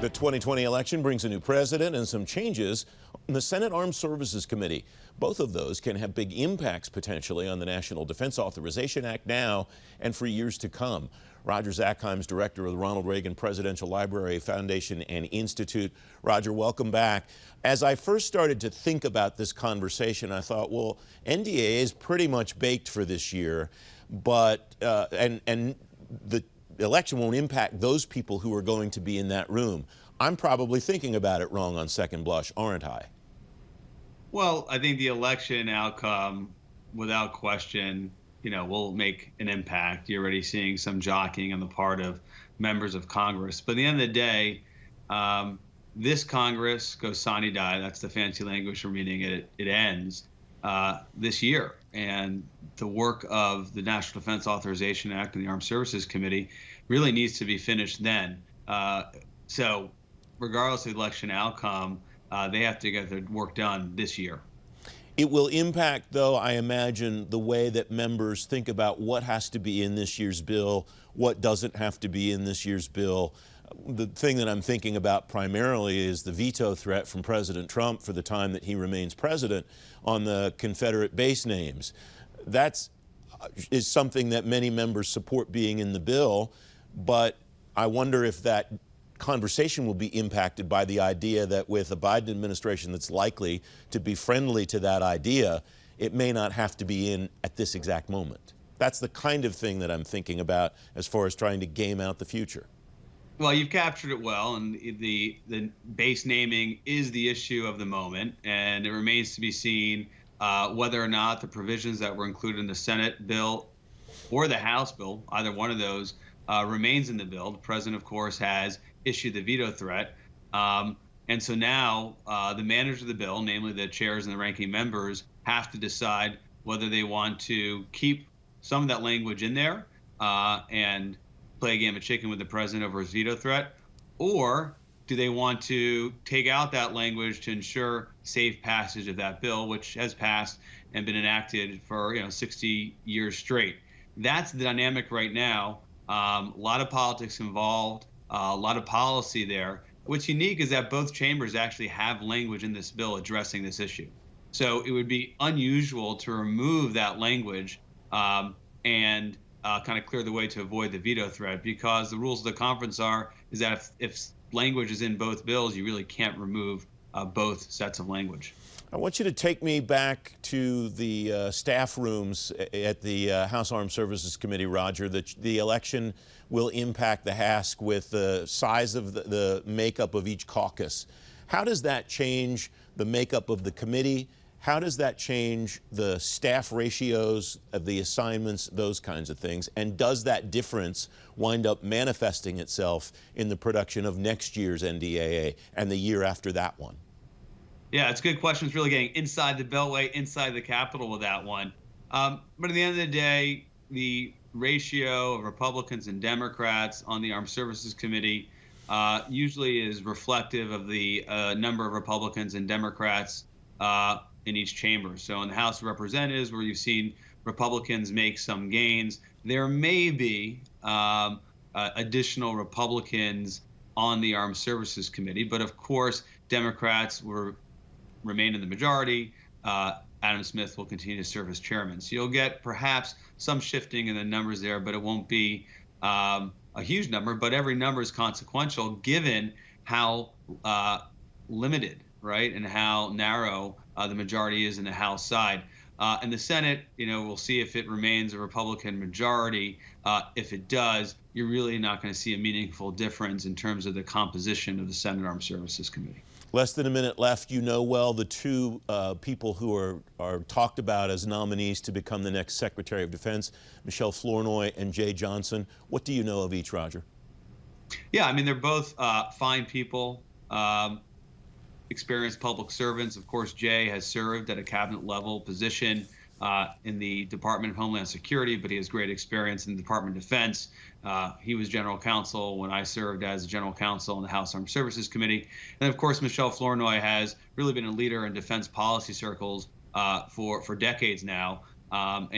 The 2020 election brings a new president and some changes in the Senate Armed Services Committee. Both of those can have big impacts potentially on the National Defense Authorization Act now and for years to come. Roger Zakheim is director of the Ronald Reagan Presidential Library Foundation and Institute. Roger, welcome back. As I first started to think about this conversation, I thought, well, NDAA is pretty much baked for this year, but and the election won't impact those people who are going to be in that room. I'm probably thinking about it wrong on second blush, aren't I? Well, I think the election outcome, without question, will make an impact. You're already seeing some jockeying on the part of members of Congress. But at the end of the day, this Congress goes sine die. That's the fancy language for meaning it ends this year. And the work of the National Defense Authorization Act and the Armed Services Committee really needs to be finished then. So regardless of the election outcome, they have to get their work done this year. It will impact, though, I imagine, the way that members think about what has to be in this year's bill, what doesn't have to be in this year's bill. The thing that I'm thinking about primarily is the veto threat from President Trump for the time that he remains president on the Confederate base names. That is something that many members support being in the bill, but I wonder if that conversation will be impacted by the idea that with a Biden administration that's likely to be friendly to that idea, it may not have to be in at this exact moment. That's the kind of thing that I'm thinking about as far as trying to game out the future. Well, you've captured it well, and the base naming is the issue of the moment, and it remains to be seen whether or not the provisions that were included in the Senate bill or the House bill, either one of those, remains in the bill. The president, of course, has issued the veto threat. And so now the managers of the bill, namely the chairs and the ranking members, have to decide whether they want to keep some of that language in there and play a game of chicken with the president over his veto threat, or do they want to take out that language to ensure safe passage of that bill, which has passed and been enacted for 60 years straight. That's the dynamic right now. A lot of politics involved, a lot of policy there. What's unique is that both chambers actually have language in this bill addressing this issue. So it would be unusual to remove that language and kind of clear the way to avoid the veto threat, because the rules of the conference is that if language is in both bills, you really can't remove both sets of language. I want you to take me back to the staff rooms at the House Armed Services Committee, Roger. The election will impact the HASC with the size of the makeup of each caucus. How does that change the makeup of the committee? How does that change the staff ratios of the assignments, those kinds of things? And does that difference wind up manifesting itself in the production of next year's NDAA and the year after that one? Yeah, it's a good question. It's really getting inside the Beltway, inside the Capitol with that one. But at the end of the day, the ratio of Republicans and Democrats on the Armed Services Committee usually is reflective of the number of Republicans and Democrats in each chamber. So in the House of Representatives, where you've seen Republicans make some gains, there may be additional Republicans on the Armed Services Committee. But of course, Democrats remain in the majority. Adam Smith will continue to serve as chairman. So you'll get perhaps some shifting in the numbers there, but it won't be a huge number. But every number is consequential given how limited, right, and how narrow the majority is in the House side. And the Senate, we'll see if it remains a Republican majority. If it does, you're really not going to see a meaningful difference in terms of the composition of the Senate Armed Services Committee. Less than a minute left. You know well the two people who are talked about as nominees to become the next Secretary of Defense, Michelle Flournoy and Jay Johnson. What do you know of each, Roger? Yeah, I mean, they're both fine people, experienced public servants. Of course, Jay has served at a cabinet level position in the Department of Homeland Security, but he has great experience in the Department of Defense. He was general counsel when I served as general counsel in the House Armed Services Committee. And of course, Michelle Flournoy has really been a leader in defense policy circles for decades now. From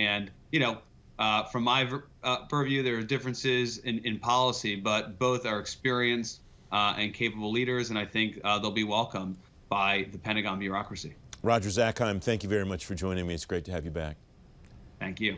my purview, there are differences in policy, but both are experienced and capable leaders, and I think they'll be welcomed by the Pentagon bureaucracy. Roger Zakheim, thank you very much for joining me. It's great to have you back. Thank you.